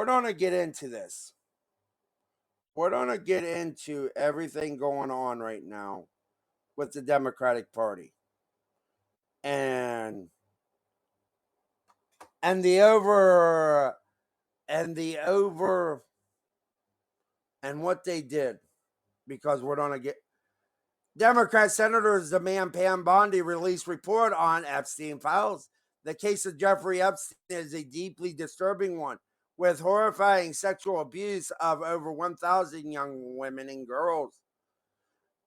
going to get into this. We're going to get into everything going on right now with the Democratic Party and and the over and the over and what they did, because we're going to get Democrat senators demand Pam Bondi release report on Epstein files. The case of Jeffrey Epstein is a deeply disturbing one, with horrifying sexual abuse of over 1,000 young women and girls.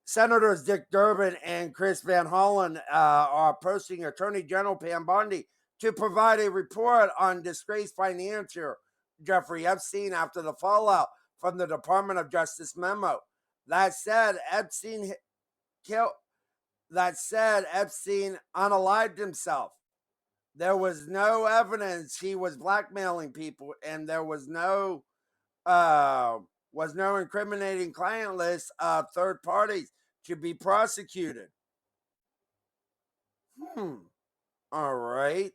Senators Dick Durbin and Chris Van Hollen are approaching Attorney General Pam Bondi to provide a report on disgraced financier Jeffrey Epstein after the fallout from the Department of Justice memo. That said, Epstein unalived himself. There was no evidence he was blackmailing people, and there was no incriminating client list of third parties to be prosecuted. All right.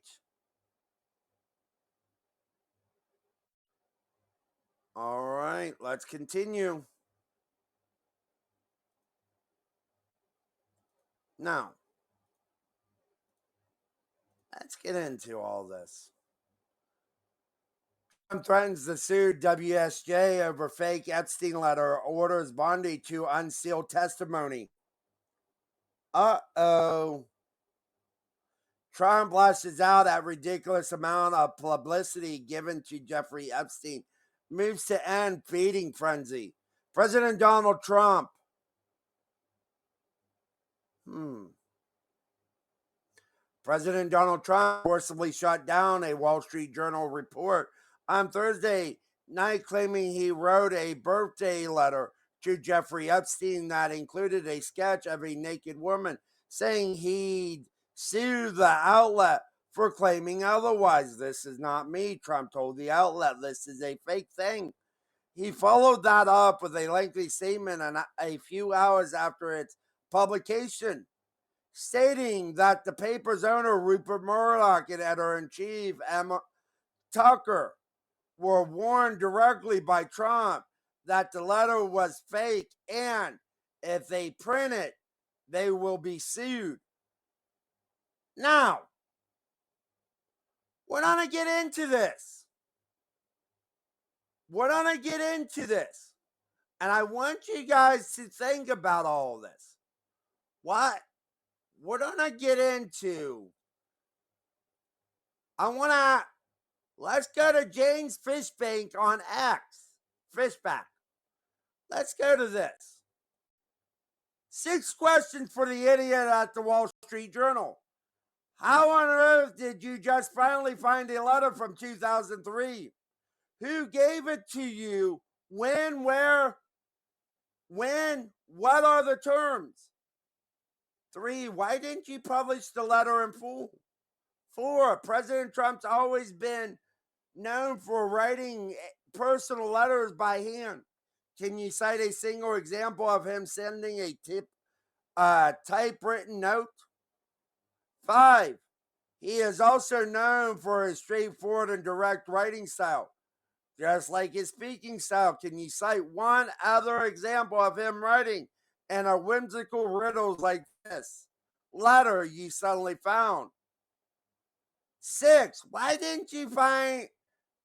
All right. Let's continue. Now, let's get into all this. Trump threatens to sue WSJ over fake Epstein letter, orders Bondi to unseal testimony. Uh-oh. Trump lashes out at ridiculous amount of publicity given to Jeffrey Epstein. Moves to end feeding frenzy. President Donald Trump. President Donald Trump forcibly shut down a Wall Street Journal report on Thursday night, claiming he wrote a birthday letter to Jeffrey Epstein that included a sketch of a naked woman, saying he'd sue the outlet for claiming otherwise. This is not me, Trump told the outlet. This is a fake thing. He followed that up with a lengthy statement a few hours after its publication, stating that the paper's owner, Rupert Murdoch, and editor-in-chief, Emma Tucker, were warned directly by Trump that the letter was fake, and if they print it, they will be sued. Now, we're going to get into this. And I want you guys to think about all this. What we're going to get into. Let's go to James Fishbank on X. Fishback. Let's go to this. 6 questions for the idiot at the Wall Street Journal. How on earth did you just finally find a letter from 2003? Who gave it to you? When? Where? When? What are the terms? 3, why didn't you publish the letter in full? 4, President Trump's always been known for writing personal letters by hand. Can you cite a single example of him sending a typewritten note? 5, he is also known for his straightforward and direct writing style, just like his speaking style. Can you cite one other example of him writing in a whimsical riddles like this letter you suddenly found? 6,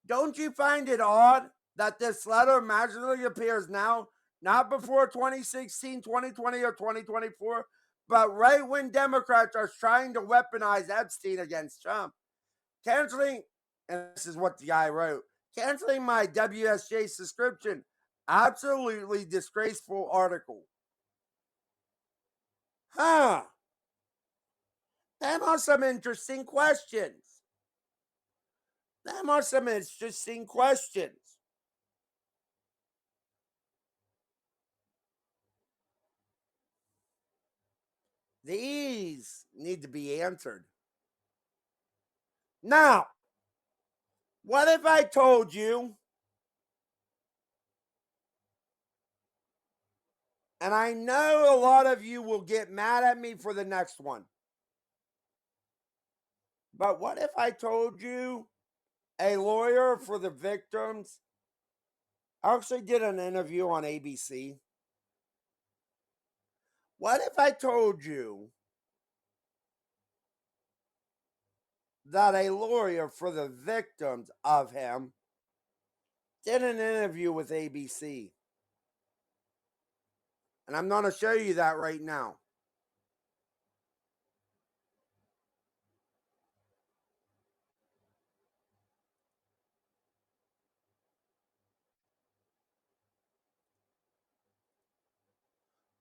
don't you find it odd that this letter magically appears now, not before 2016, 2020, or 2024, but right when Democrats are trying to weaponize Epstein against Trump? Canceling, and this is what the guy wrote, canceling my WSJ subscription. Absolutely disgraceful article. Them are some interesting questions. These need to be answered. Now, what if I told you, and I know a lot of you will get mad at me for the next one, but what if I told you a lawyer for the victims I actually did an interview on ABC. What if I told you that a lawyer for the victims of him did an interview with ABC? And I'm going to show you that right now.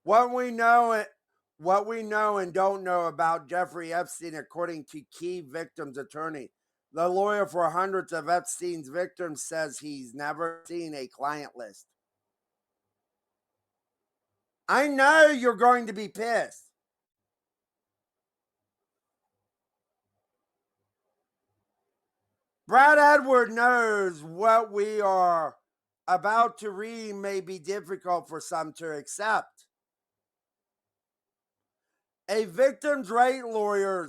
What we know and don't know about Jeffrey Epstein, according to key victims' attorney. The lawyer for hundreds of Epstein's victims says he's never seen a client list. I know you're going to be pissed. Brad Edward knows what we are about to read may be difficult for some to accept. A victim's right lawyer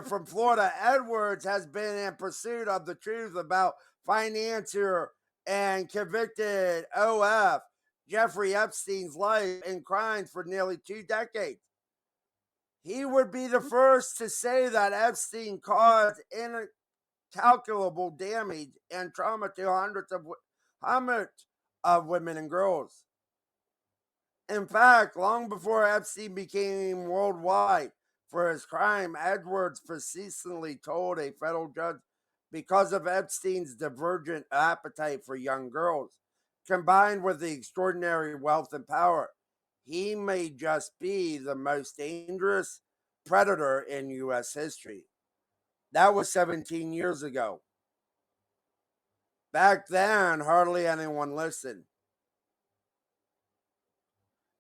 from Florida, Edwards, has been in pursuit of the truth about financier and convicted OF Jeffrey Epstein's life and crimes for nearly 2 decades. He would be the first to say that Epstein caused incalculable damage and trauma to hundreds of women and girls. In fact, long before Epstein became worldwide for his crime, Edwards persistently told a federal judge because of Epstein's divergent appetite for young girls, combined with the extraordinary wealth and power, he may just be the most dangerous predator in U.S. history. That was 17 years ago. Back then, hardly anyone listened.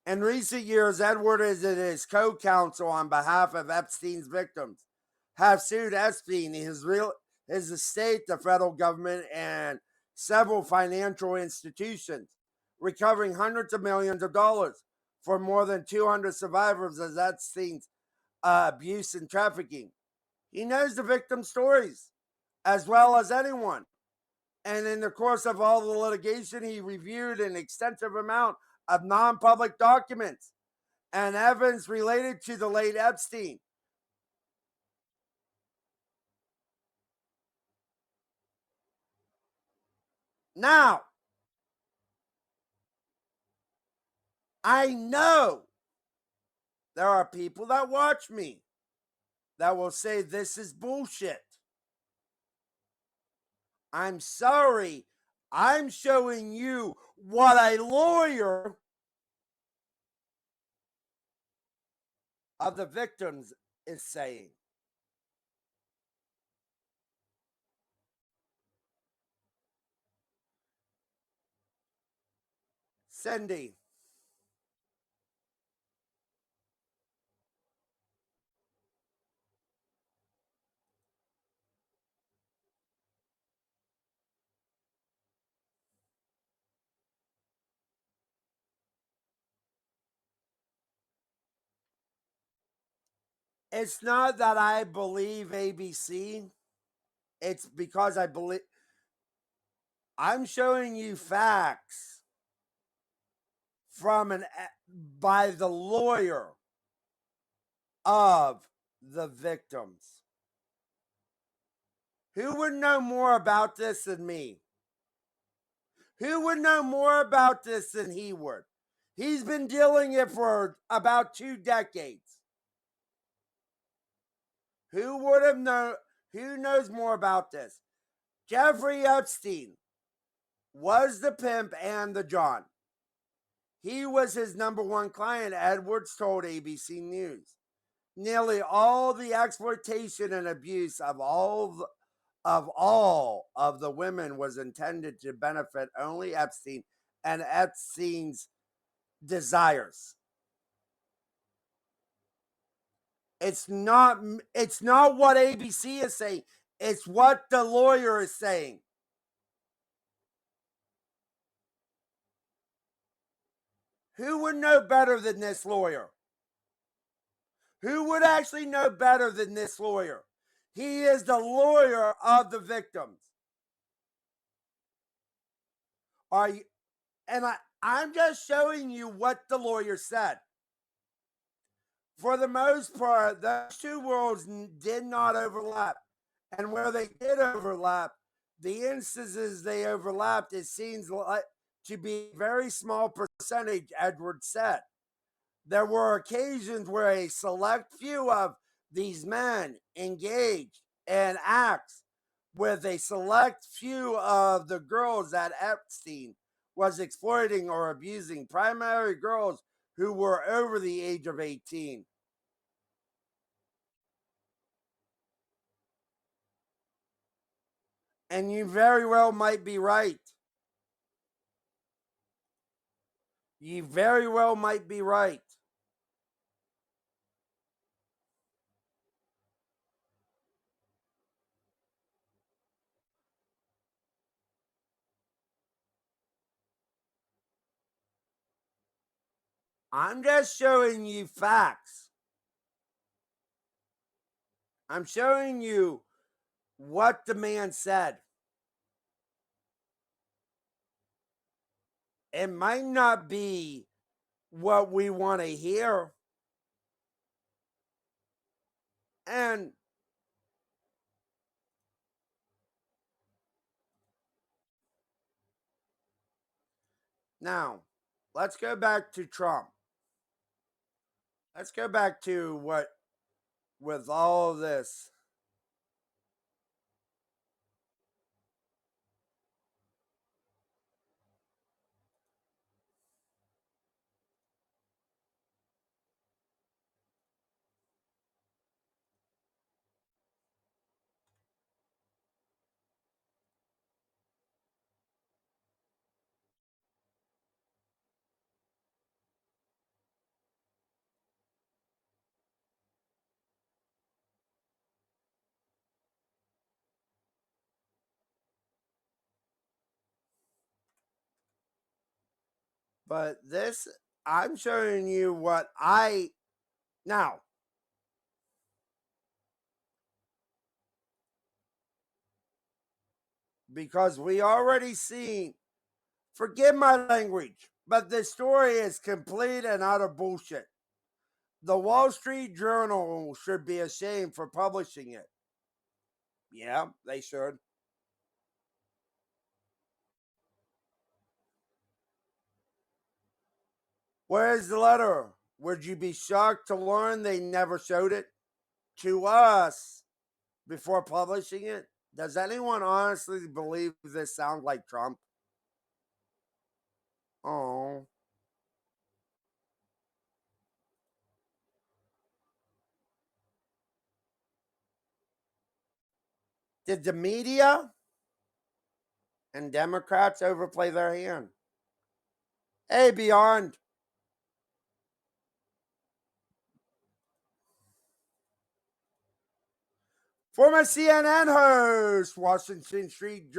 In recent years, Edwards and his co-counsel on behalf of Epstein's victims have sued Epstein, his estate, the federal government, and several financial institutions, recovering hundreds of millions of dollars for more than 200 survivors of Epstein's abuse and trafficking. He knows the victim stories as well as anyone. And in the course of all the litigation, he reviewed an extensive amount of non-public documents and evidence related to the late Epstein. Now, I know there are people that watch me that will say this is bullshit. I'm sorry. I'm showing you what a lawyer of the victims is saying. Cindy, it's not that I believe ABC. It's because I'm showing you facts from by the lawyer of the victims. Who would know more about this than me? Who would know more about this than he would? He's been dealing it for about 2 decades. Who would have known? Who knows more about this? Jeffrey Epstein was the pimp and the John. He was his number one client, Edwards told ABC News. Nearly all the exploitation and abuse of all of the women was intended to benefit only Epstein and Epstein's desires. It's not what ABC is saying. It's what the lawyer is saying. Who would know better than this lawyer? Who would actually know better than this lawyer? He is the lawyer of the victims. Are you? And I'm just showing you what the lawyer said. For the most part, those two worlds did not overlap. And where they did overlap, the instances they overlapped, it seems like to be a very small percentage, Edward said. There were occasions where a select few of these men engaged in acts with a select few of the girls that Epstein was exploiting or abusing, primarily girls who were over the age of 18. And you very well might be right. You very well might be right. I'm just showing you facts. I'm showing you what the man said. It might not be what we want to hear. And now, let's go back to Trump. Let's go back to what, with all of this. But this, I'm showing you what I, now, because we already seen, forgive my language, but this story is complete and utter bullshit. The Wall Street Journal should be ashamed for publishing it. Yeah, they should. Where's the letter? Would you be shocked to learn they never showed it to us before publishing it? Does anyone honestly believe this sounds like Trump? Oh. Did the media and Democrats overplay their hand? Hey, Beyond. Former CNN host, Washington Street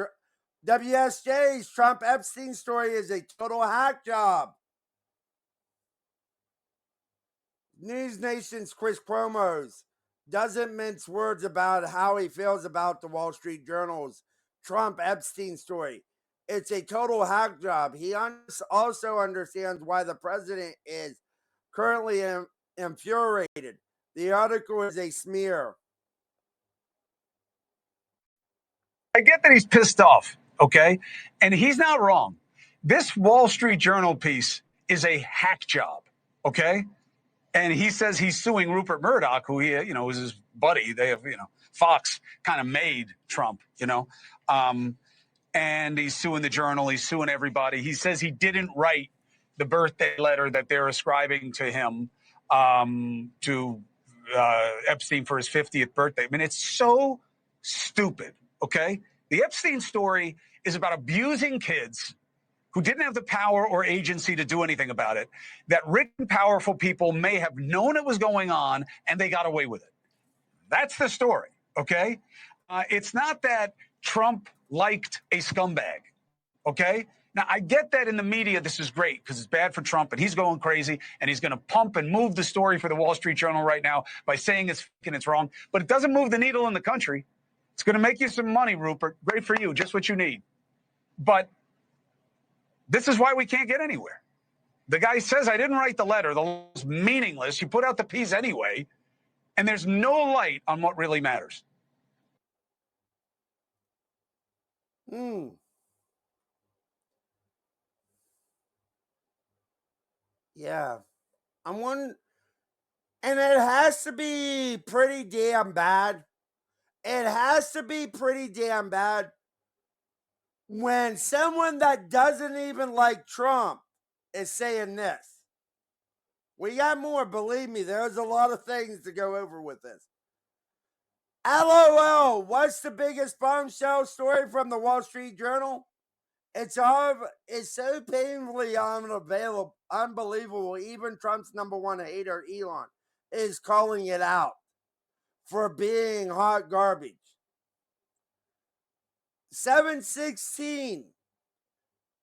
WSJ's Trump-Epstein story is a total hack job. News Nation's Chris Cuomo's doesn't mince words about how he feels about the Wall Street Journal's Trump-Epstein story. It's a total hack job. He also understands why the president is currently infuriated. The article is a smear. I get that he's pissed off, okay? And he's not wrong. This Wall Street Journal piece is a hack job, okay? And he says he's suing Rupert Murdoch, who he, was his buddy. They have, Fox kind of made Trump, and he's suing the Journal. He's suing everybody. He says he didn't write the birthday letter that they're ascribing to him, to Epstein for his 50th birthday. I mean, it's so stupid, okay? The Epstein story is about abusing kids who didn't have the power or agency to do anything about it, that rich and powerful people may have known it was going on and they got away with it. That's the story, okay? It's not that Trump liked a scumbag, okay? Now, I get that in the media, this is great because it's bad for Trump and he's going crazy and he's going to pump and move the story for the Wall Street Journal right now by saying it's fake and it's wrong, but it doesn't move the needle in the country. It's going to make you some money, Rupert. Great for you, just what you need. But This is why we can't get anywhere. The guy says, I didn't write the letter. The letter's meaningless. You put out the piece anyway, and there's no light on what really matters. Yeah. I'm one, and it has to be pretty damn bad. It has to be pretty damn bad when someone that doesn't even like Trump is saying this. We got more, believe me, there's a lot of things to go over with this. LOL, what's the biggest bombshell story from the Wall Street Journal? It's so painfully unbelievable. Even Trump's number one hater, Elon, is calling it out for being hot garbage. 716.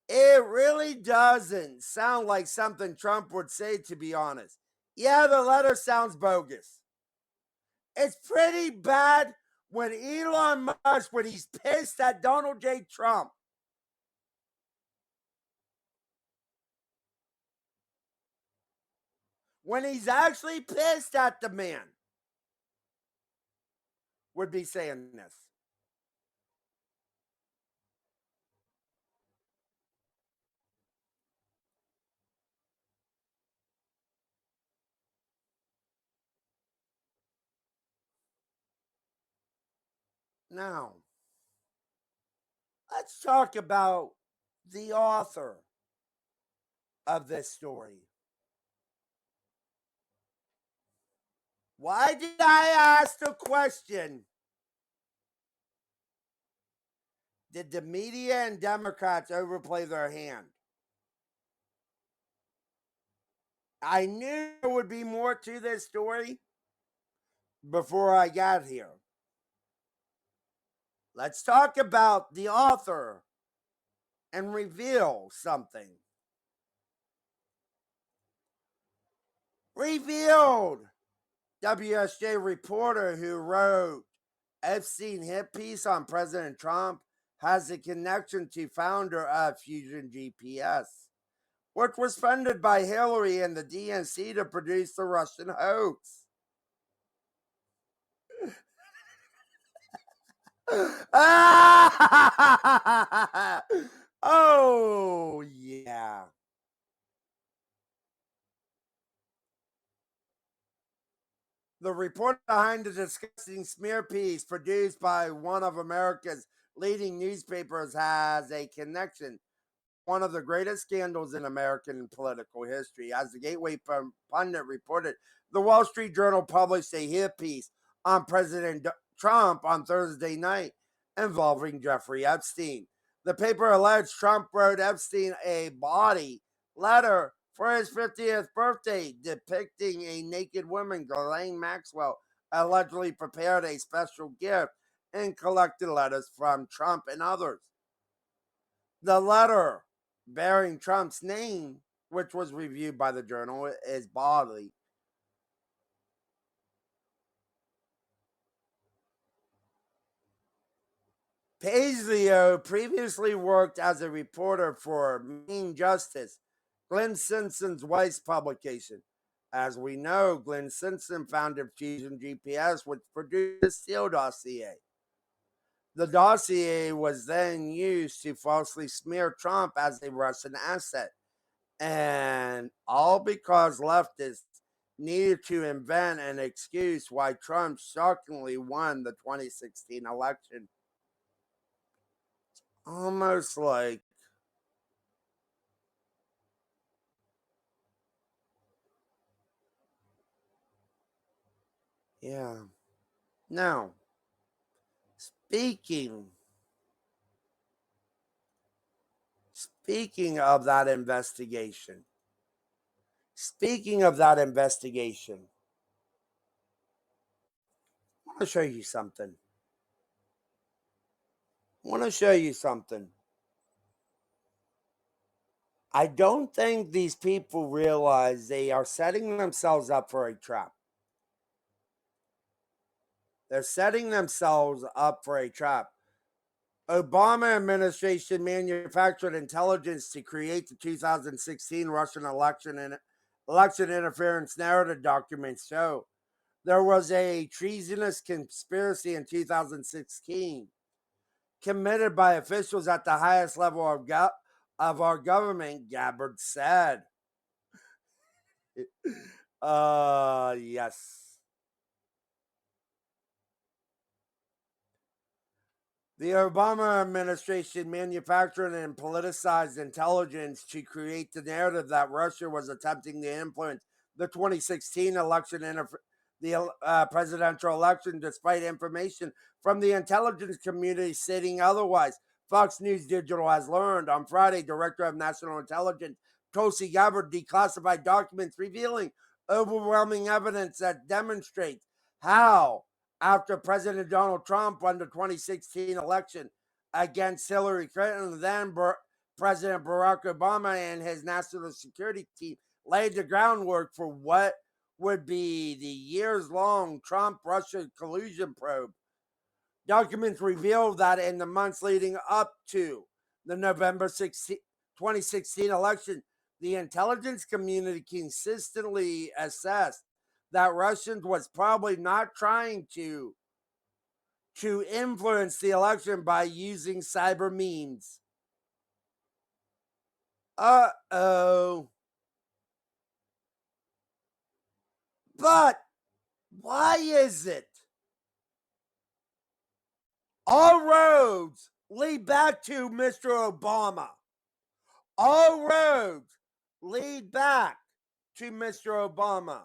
It really doesn't sound like something Trump would say, to be honest. Yeah, the letter sounds bogus. It's pretty bad when Elon Musk, when he's pissed at Donald J. Trump, when he's actually pissed at the man, would be saying this. Now, let's talk about the author of this story. Why did I ask the question? Did the media and Democrats overplay their hand? I knew there would be more to this story before I got here. Let's talk about the author and reveal something. Revealed! WSJ reporter who wrote Epstein hit piece on President Trump has a connection to founder of Fusion GPS, which was funded by Hillary and the DNC to produce the Russian hoax. Oh, yeah. The report behind the disgusting smear piece produced by one of America's leading newspapers has a connection. One of the greatest scandals in American political history. As the Gateway Pundit reported, the Wall Street Journal published a hit piece on President Trump on Thursday night involving Jeffrey Epstein. The paper alleged Trump wrote Epstein a body letter for his 50th birthday depicting a naked woman. Ghislaine Maxwell allegedly prepared a special gift and collected letters from Trump and others. The letter bearing Trump's name, which was reviewed by the Journal, is body. Paisley previously worked as a reporter for Main Justice, Glenn Simpson's wife's publication. As we know, Glenn Simpson founded Fusion GPS, which produced the Steele dossier. The dossier was then used to falsely smear Trump as a Russian asset. And all because leftists needed to invent an excuse why Trump shockingly won the 2016 election. Almost like, yeah. Now, speaking of that investigation, I want to show you something. I don't think these people realize they are setting themselves up for a trap. They're setting themselves up for a trap. Obama administration manufactured intelligence to create the 2016 Russian election, and election interference narrative documents show there was a treasonous conspiracy in 2016 committed by officials at the highest level of our government, Gabbard said. Yes. The Obama administration manufactured and politicized intelligence to create the narrative that Russia was attempting to influence the 2016 election, the presidential election, despite information from the intelligence community stating otherwise. Fox News Digital has learned on Friday, Director of National Intelligence Tulsi Gabbard declassified documents revealing overwhelming evidence that demonstrates how, after President Donald Trump won the 2016 election against Hillary Clinton, then President Barack Obama and his national security team laid the groundwork for what would be the years-long Trump-Russia collusion probe. Documents revealed that in the months leading up to the November 2016 election, the intelligence community consistently assessed that Russians was probably not trying to influence the election by using cyber means. Uh-oh. But why is it all roads lead back to Mr. Obama? All roads lead back to Mr. Obama.